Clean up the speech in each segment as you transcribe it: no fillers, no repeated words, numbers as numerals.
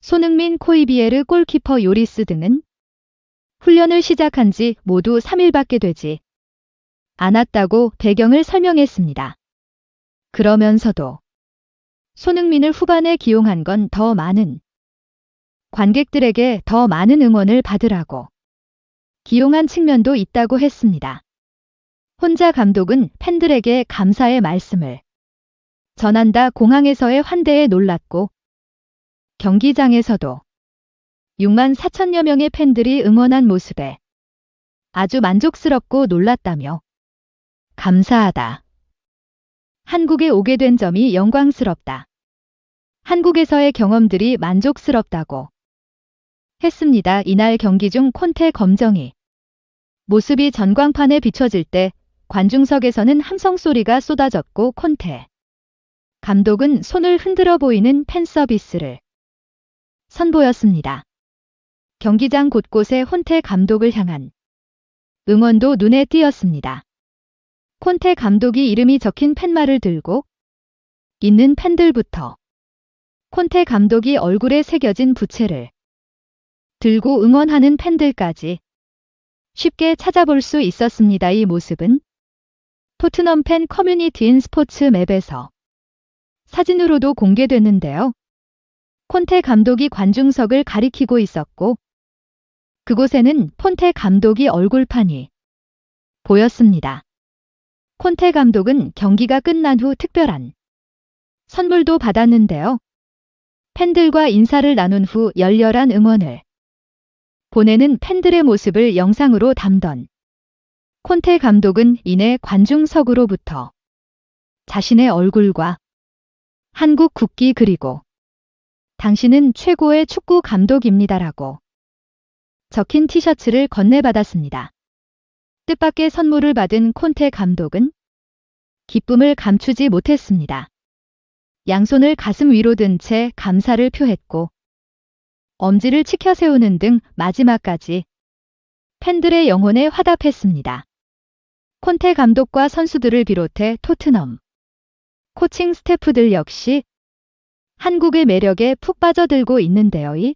손흥민, 코이비에르, 골키퍼 요리스 등은 훈련을 시작한 지 모두 3일밖에 되지 않았다고 배경을 설명했습니다. 그러면서도 손흥민을 후반에 기용한 건 더 많은 관객들에게 더 많은 응원을 받으라고 기용한 측면도 있다고 했습니다. 혼자 감독은 팬들에게 감사의 말씀을 전한다. 공항에서의 환대에 놀랐고 경기장에서도 6만 4천여 명의 팬들이 응원한 모습에 아주 만족스럽고 놀랐다며 감사하다. 한국에 오게 된 점이 영광스럽다. 한국에서의 경험들이 만족스럽다고 했습니다. 이날 경기 중 콘테 검정이 모습이 전광판에 비춰질 때 관중석에서는 함성 소리가 쏟아졌고 콘테 감독은 손을 흔들어 보이는 팬 서비스를 선보였습니다. 경기장 곳곳에 콘테 감독을 향한 응원도 눈에 띄었습니다. 콘테 감독이 이름이 적힌 팻말을 들고 있는 팬들부터 콘테 감독이 얼굴에 새겨진 부채를 들고 응원하는 팬들까지 쉽게 찾아볼 수 있었습니다. 이 모습은 토트넘 팬 커뮤니티인 스포츠 맵에서 사진으로도 공개됐는데요. 콘테 감독이 관중석을 가리키고 있었고 그곳에는 콘테 감독이 얼굴판이 보였습니다. 콘테 감독은 경기가 끝난 후 특별한 선물도 받았는데요. 팬들과 인사를 나눈 후 열렬한 응원을 보내는 팬들의 모습을 영상으로 담던 콘테 감독은 이내 관중석으로부터 자신의 얼굴과 한국 국기 그리고 당신은 최고의 축구 감독입니다라고 적힌 티셔츠를 건네받았습니다. 뜻밖의 선물을 받은 콘테 감독은 기쁨을 감추지 못했습니다. 양손을 가슴 위로 든 채 감사를 표했고 엄지를 치켜 세우는 등 마지막까지 팬들의 영혼에 화답했습니다. 콘테 감독과 선수들을 비롯해 토트넘 코칭 스태프들 역시 한국의 매력에 푹 빠져들고 있는데요. 이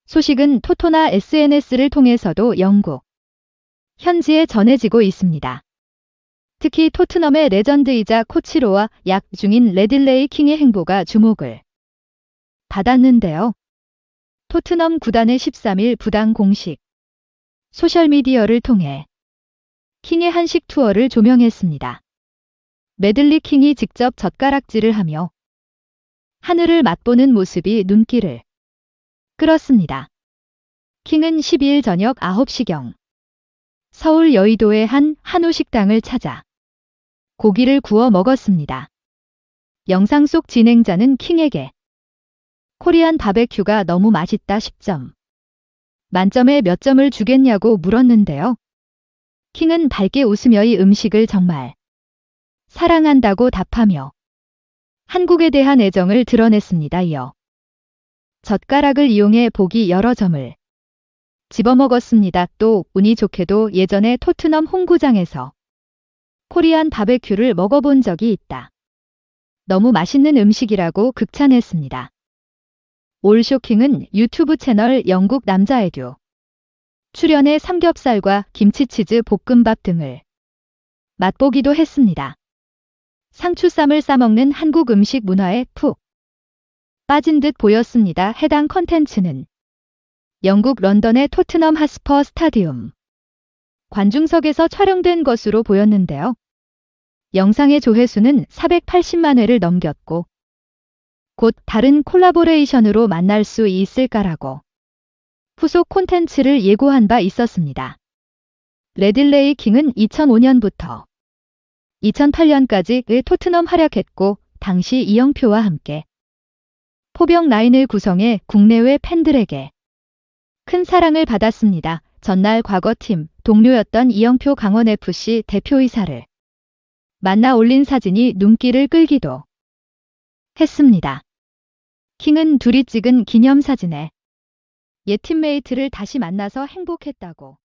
소식은 토토나 SNS를 통해서도 영국 현지에 전해지고 있습니다. 특히 토트넘의 레전드이자 코치로와 약 중인 레딜레이 킹의 행보가 주목을 받았는데요. 토트넘 구단의 13일 부당 공식 소셜미디어를 통해 킹의 한식 투어를 조명했습니다. 메들리 킹이 직접 젓가락질을 하며 하늘을 맛보는 모습이 눈길을 끌었습니다. 킹은 12일 저녁 9시경 서울 여의도의 한 한우 식당을 찾아 고기를 구워 먹었습니다. 영상 속 진행자는 킹에게 코리안 바베큐가 너무 맛있다 10점. 만점에 몇 점을 주겠냐고 물었는데요. 킹은 밝게 웃으며 이 음식을 정말 사랑한다고 답하며 한국에 대한 애정을 드러냈습니다. 이어 젓가락을 이용해 보기 여러 점을 집어먹었습니다. 또 운이 좋게도 예전에 토트넘 홈구장에서 코리안 바베큐를 먹어본 적이 있다. 너무 맛있는 음식이라고 극찬했습니다. 올 쇼킹은 유튜브 채널 영국 남자애교 출연해 삼겹살과 김치치즈 볶음밥 등을 맛보기도 했습니다. 상추쌈을 싸먹는 한국 음식 문화에 푹 빠진 듯 보였습니다. 해당 컨텐츠는 영국 런던의 토트넘 핫스퍼 스타디움 관중석에서 촬영된 것으로 보였는데요. 영상의 조회수는 480만 회를 넘겼고 곧 다른 콜라보레이션으로 만날 수 있을까라고 후속 콘텐츠를 예고한 바 있었습니다. 레딜레이 킹은 2005년부터 2008년까지 토트넘 활약했고 당시 이영표와 함께 포병 라인을 구성해 국내외 팬들에게 큰 사랑을 받았습니다. 전날 과거팀 동료였던 이영표 강원FC 대표이사를 만나 올린 사진이 눈길을 끌기도 했습니다. 킹은 둘이 찍은 기념사진에 옛 팀메이트를 다시 만나서 행복했다고